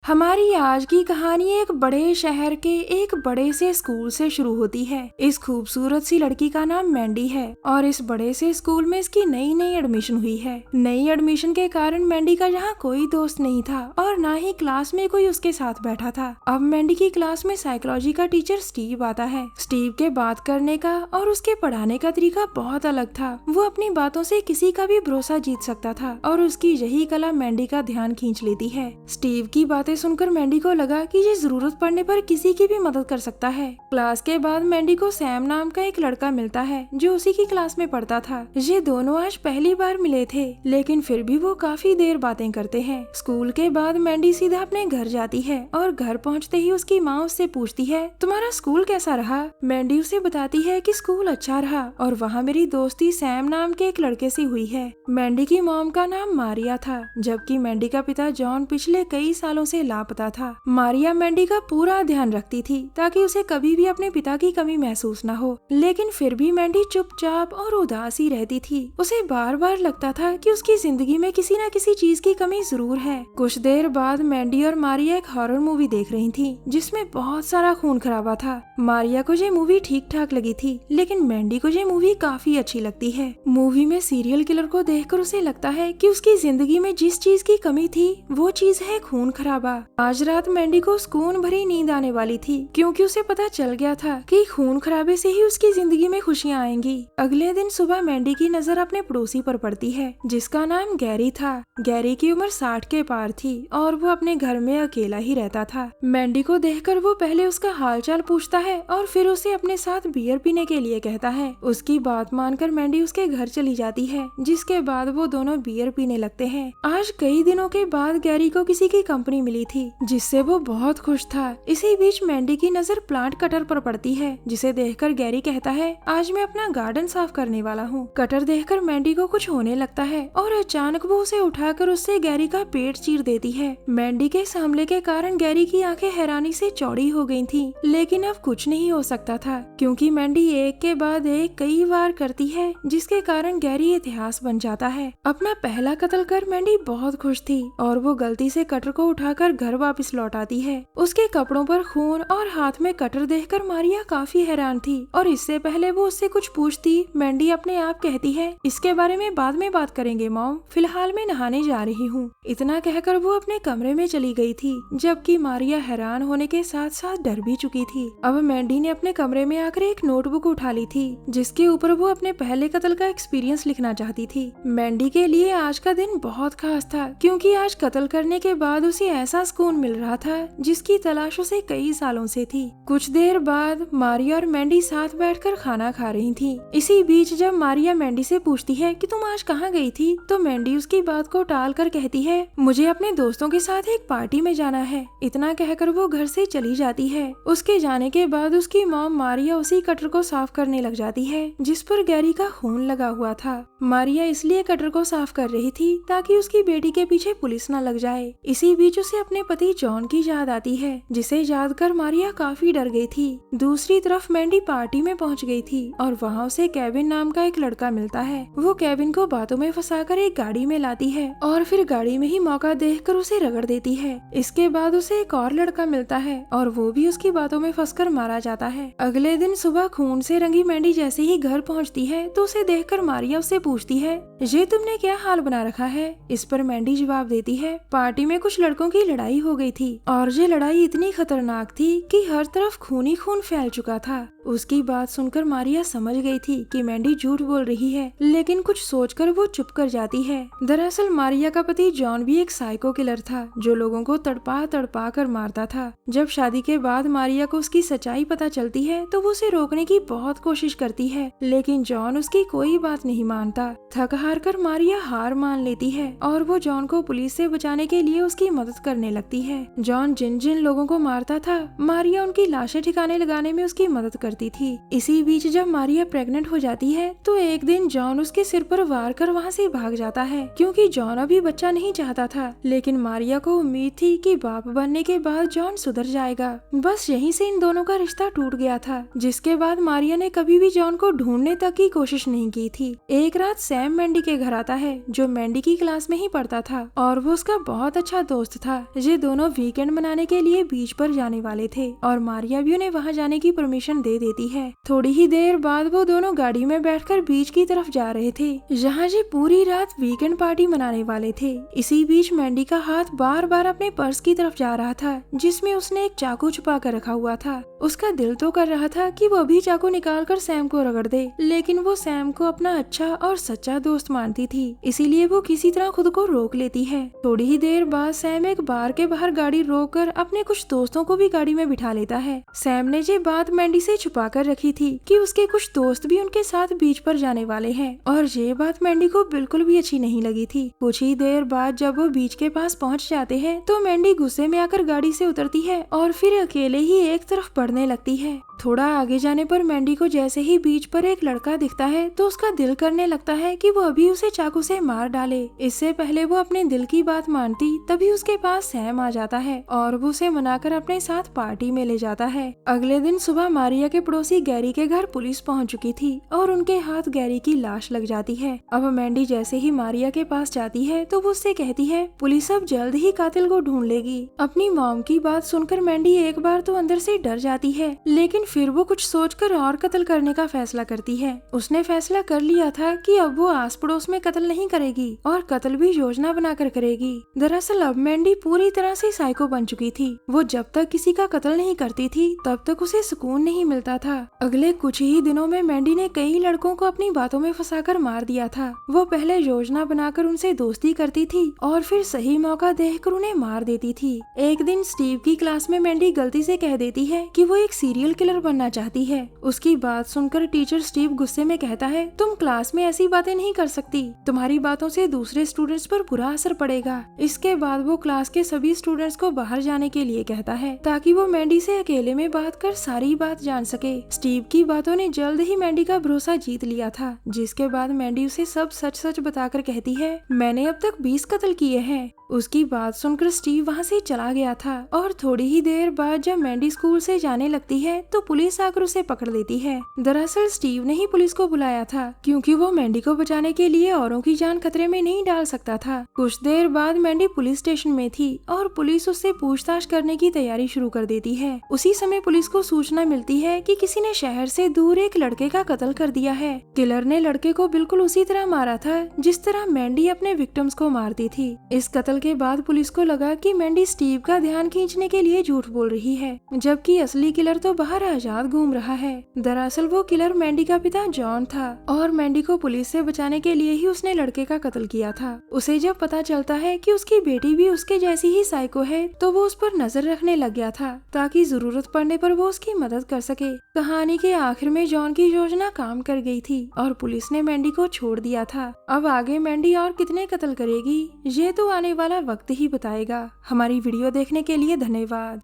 हमारी आज की कहानी एक बड़े शहर के एक बड़े से स्कूल से शुरू होती है। इस खूबसूरत सी लड़की का नाम मैंडी है और इस बड़े से स्कूल में इसकी नई नई एडमिशन हुई है। नई एडमिशन के कारण मैंडी का यहाँ कोई दोस्त नहीं था और ना ही क्लास में कोई उसके साथ बैठा था। अब मैंडी की क्लास में साइकोलॉजी का टीचर स्टीव आता है। स्टीव के बात करने का और उसके पढ़ाने का तरीका बहुत अलग था। वो अपनी बातों से किसी का भी भरोसा जीत सकता था और उसकी यही कला मैंडी का ध्यान खींच लेती है। स्टीव की बातें सुनकर मैंडी को लगा कि ये जरूरत पड़ने पर किसी की भी मदद कर सकता है। क्लास के बाद मैंडी को सैम नाम का एक लड़का मिलता है जो उसी की क्लास में पढ़ता था। ये दोनों आज पहली बार मिले थे, लेकिन फिर भी वो काफी देर बातें करते हैं। स्कूल के बाद मैंडी सीधा अपने घर जाती है और घर पहुंचते ही उसकी माँ उससे पूछती है, तुम्हारा स्कूल कैसा रहा? मैंडी उसे बताती है कि स्कूल अच्छा रहा और वहाँ मेरी दोस्ती सैम नाम के एक लड़के से हुई है। मैंडी की मॉम का नाम मारिया था, जबकि मैंडी का पिता जॉन पिछले कई सालों से लापता था। मारिया मैंडी का पूरा ध्यान रखती थी ताकि उसे कभी भी अपने पिता की कमी महसूस न हो, लेकिन फिर भी मैंडी चुपचाप और उदास ही रहती थी। उसे बार बार लगता था कि उसकी जिंदगी में किसी न किसी चीज की कमी जरूर है। कुछ देर बाद मैंडी और मारिया एक हॉरर मूवी देख रही थी जिसमें बहुत सारा खून खराबा था। मारिया को ये मूवी ठीक ठाक लगी थी, लेकिन मैंडी को ये मूवी काफी अच्छी लगती है। मूवी में सीरियल किलर को देखकर उसे लगता है कि उसकी जिंदगी में जिस चीज की कमी थी वो चीज है खून खराबा। आज रात मैंडी को सुकून भरी नींद आने वाली थी क्योंकि उसे पता चल गया था कि खून खराबे से ही उसकी जिंदगी में खुशियां आएंगी। अगले दिन सुबह मैंडी की नजर अपने पड़ोसी पर पड़ती है जिसका नाम गैरी था। गैरी की उम्र 60 के पार थी और वो अपने घर में अकेला ही रहता था। मैंडी को देखकर वो पहले उसका हालचाल पूछता है और फिर उसे अपने साथ बियर पीने के लिए कहता है। उसकी बात मानकर मैंडी उसके घर चली जाती है, जिसके बाद वो दोनों बियर पीने लगते हैं। आज कई दिनों के बाद गैरी को किसी की कंपनी मिली थी जिससे वो बहुत खुश था। इसी बीच मैंडी की नजर प्लांट कटर पर पड़ती है, जिसे देखकर गैरी कहता है, आज मैं अपना गार्डन साफ करने वाला हूँ। कटर देखकर मैंडी को कुछ होने लगता है और अचानक वो उसे उठाकर उससे गैरी का पेट चीर देती है। मैंडी के इस हमले के कारण गैरी की आंखें हैरानी से चौड़ी हो गई थी, लेकिन अब कुछ नहीं हो सकता था क्योंकि मैंडी एक के बाद एक कई बार करती है, जिसके कारण गैरी इतिहास बन जाता है। अपना पहला कत्ल कर मैंडी बहुत खुश थी और वो गलती से कटर को उठाकर घर वापस लौट आती है। उसके कपड़ों पर खून और हाथ में कटर देखकर मारिया काफी हैरान थी और इससे पहले वो उससे कुछ पूछती, मैंडी अपने आप कहती है, इसके बारे में बाद में बात करेंगे मॉम, फिलहाल मैं नहाने जा रही हूँ। इतना कहकर वो अपने कमरे में चली गई थी, जबकि मारिया हैरान होने के साथ साथ डर भी चुकी थी। अब मैंडी ने अपने कमरे में आकर एक नोटबुक उठा ली थी जिसके ऊपर वो अपने पहले कत्ल का एक्सपीरियंस लिखना चाहती थी। मैंडी के लिए आज का दिन बहुत खास था क्योंकि आज कत्ल करने के बाद उसे ऐसा सुकून मिल रहा था जिसकी तलाश उसे कई सालों से थी। कुछ देर बाद मारिया और मैंडी साथ बैठकर खाना खा रही थी। इसी बीच जब मारिया मैंडी से पूछती है कि तुम आज कहाँ गई थी, तो मैंडी उसकी बात को टाल कर कहती है, मुझे अपने दोस्तों के साथ एक पार्टी में जाना है। इतना कहकर वो घर से चली जाती है। उसके जाने के बाद उसकी मॉम मारिया उसी कटर को साफ करने लग जाती है जिस पर गैरी का खून लगा हुआ था। मारिया इसलिए कटर को साफ कर रही थी ताकि उसकी बेटी के पीछे पुलिस न लग जाए। इसी बीच उसे अपने पति जॉन की याद आती है, जिसे याद कर मारिया काफी डर गई थी। दूसरी तरफ मैंडी पार्टी में पहुंच गई थी और वहां उसे केविन नाम का एक लड़का मिलता है। वो केविन को बातों में फंसाकर एक गाड़ी में लाती है और फिर गाड़ी में ही मौका देखकर उसे रगड़ देती है। इसके बाद उसे एक और लड़का मिलता है और वो भी उसकी बातों में फंसकर मारा जाता है। अगले दिन सुबह खून से रंगी मैंडी जैसे ही घर पहुँचती है तो उसे देखकर मारिया उससे पूछती है, ये तुमने क्या हाल बना रखा है? इस पर मैंडी जवाब देती है, पार्टी में कुछ लड़कों की लड़ाई हो गई थी और ये लड़ाई इतनी खतरनाक थी कि हर तरफ खून ही खून फैल चुका था। उसकी बात सुनकर मारिया समझ गई थी कि मैंडी झूठ बोल रही है, लेकिन कुछ सोचकर वो चुप कर जाती है। दरअसल मारिया का पति जॉन भी एक साइको किलर था जो लोगों को तड़पा तड़पा कर मारता था। जब शादी के बाद मारिया को उसकी सच्चाई पता चलती है तो वो उसे रोकने की बहुत कोशिश करती है, लेकिन जॉन उसकी कोई बात नहीं मानता। थक हार कर मारिया हार मान लेती है और वो जॉन को पुलिस से बचाने के लिए उसकी मदद करने लगती है। जॉन जिन जिन लोगों को मारता था, मारिया उनकी लाशें ठिकाने लगाने में उसकी मदद करती करती थी। इसी बीच जब मारिया प्रेग्नेंट हो जाती है तो एक दिन जॉन उसके सिर पर वार कर वहाँ से भाग जाता है, क्योंकि जॉन अभी बच्चा नहीं चाहता था। लेकिन मारिया को उम्मीद थी कि बाप बनने के बाद जॉन सुधर जाएगा। बस यहीं से इन दोनों का रिश्ता टूट गया था, जिसके बाद मारिया ने कभी भी जॉन को ढूंढने तक की कोशिश नहीं की थी। एक रात सैम मैंडी के घर आता है, जो मैंडी की क्लास में ही पढ़ता था और वो उसका बहुत अच्छा दोस्त था। ये दोनों वीकेंड मनाने के लिए बीच पर जाने वाले थे और मारिया भी उन्हें वहाँ जाने की परमिशन दे देती है। थोड़ी ही देर बाद वो दोनों गाड़ी में बैठकर बीच की तरफ जा रहे थे, जहाँ ये पूरी रात वीकेंड पार्टी मनाने वाले थे। इसी बीच मैंडी का हाथ बार बार अपने पर्स की तरफ जा रहा था, जिसमें उसने एक चाकू छुपा कर रखा हुआ था। उसका दिल तो कर रहा था कि वो भी चाकू निकाल कर सैम को रगड़ दे, लेकिन वो सैम को अपना अच्छा और सच्चा दोस्त मानती थी, इसीलिए वो किसी तरह खुद को रोक लेती है। थोड़ी ही देर बाद सैम एक बार के बाहर गाड़ी रोक कर अपने कुछ दोस्तों को भी गाड़ी में बिठा लेता है। सैम ने ये बात मैंडी से छुपा कर रखी थी कि उसके कुछ दोस्त भी उनके साथ बीच पर जाने वाले हैं, और ये बात मैंडी को बिल्कुल भी अच्छी नहीं लगी थी। कुछ ही देर बाद जब वो बीच के पास पहुंच जाते हैं तो मैंडी गुस्से में आकर गाड़ी से उतरती है और फिर अकेले ही एक तरफ बढ़ने लगती है। थोड़ा आगे जाने पर मैंडी को जैसे ही बीच पर एक लड़का दिखता है तो उसका दिल करने लगता है कि वो अभी उसे चाकू से मार डाले। इससे पहले वो अपने दिल की बात मानती तभी उसके पास सैम आ जाता है और वो उसे मनाकर अपने साथ पार्टी में ले जाता है। अगले दिन सुबह मारिया के पड़ोसी गैरी के घर पुलिस पहुंच चुकी थी और उनके हाथ गैरी की लाश लग जाती है। अब मैंडी जैसे ही मारिया के पास जाती है तो वो उससे कहती है पुलिस अब जल्द ही कातिल को ढूंढ लेगी। अपनी मॉम की बात सुनकर मैंडी एक बार तो अंदर से डर जाती है, लेकिन फिर वो कुछ सोचकर और कत्ल करने का फैसला करती है। उसने फैसला कर लिया था कि अब वो आस पड़ोस में कत्ल नहीं करेगी और कत्ल भी योजना बनाकर करेगी। दरअसल अब मैंडी पूरी तरह से साइको बन चुकी थी। वो जब तक किसी का कत्ल नहीं करती थी तब तक उसे सुकून नहीं मिलता था। अगले कुछ ही दिनों में मैंडी ने कई लड़कों को अपनी बातों में फंसाकर मार दिया था। वो पहले योजना बनाकर उनसे दोस्ती करती थी और फिर सही मौका देखकर उन्हें मार देती थी। एक दिन स्टीव की क्लास में मैंडी गलती से कह देती है कि वो एक सीरियल किलर बनना चाहती है। उसकी बात सुनकर टीचर स्टीव गुस्से में कहता है तुम क्लास में ऐसी बातें नहीं कर सकती, तुम्हारी बातों से दूसरे स्टूडेंट्स पर बुरा असर पड़ेगा। इसके बाद वो क्लास के सभी स्टूडेंट्स को बाहर जाने के लिए कहता है ताकि वो मैंडी से अकेले में बात कर सारी बात जान सके। स्टीव की बातों ने जल्द ही मैंडी का भरोसा जीत लिया था, जिसके बाद मैंडी उसे सब सच सच बताकर कहती है मैंने अब तक 20 कत्ल किए हैं। उसकी बात सुनकर स्टीव वहाँ से चला गया था और थोड़ी ही देर बाद जब मैंडी स्कूल से जाने लगती है तो पुलिस आकर उसे पकड़ लेती है। दरअसल स्टीव ने ही पुलिस को बुलाया था क्योंकि वो मैंडी को बचाने के लिए औरों की जान खतरे में नहीं डाल सकता था। कुछ देर बाद मैंडी पुलिस स्टेशन में थी और पुलिस उससे पूछताछ करने की तैयारी शुरू कर देती है। उसी समय पुलिस को सूचना मिलती है कि किसी ने शहर से दूर एक लड़के का कत्ल कर दिया है। किलर ने लड़के को बिल्कुल उसी तरह मारा था जिस तरह मैंडी अपने विक्टिम्स को मारती थी। इस कत्ल के बाद पुलिस को लगा कि मैंडी स्टीव का ध्यान खींचने के लिए झूठ बोल रही है, जबकि असली किलर तो बाहर आजाद घूम रहा है। दरअसल वो किलर मैंडी का पिता जॉन था और मैंडी को पुलिस से बचाने के लिए ही उसने लड़के का कत्ल किया था। उसे जब पता चलता है कि उसकी बेटी भी उसके जैसी ही साइको है तो वो उस पर नजर रखने लग गया था ताकि जरूरत पड़ने पर वो उसकी मदद कर सके। कहानी के आखिर में जॉन की योजना काम कर गई थी और पुलिस ने मैंडी को छोड़ दिया था। अब आगे मैंडी और कितने कत्ल करेगी ये तो आने वाला वक्त ही बताएगा। हमारी वीडियो देखने के लिए धन्यवाद।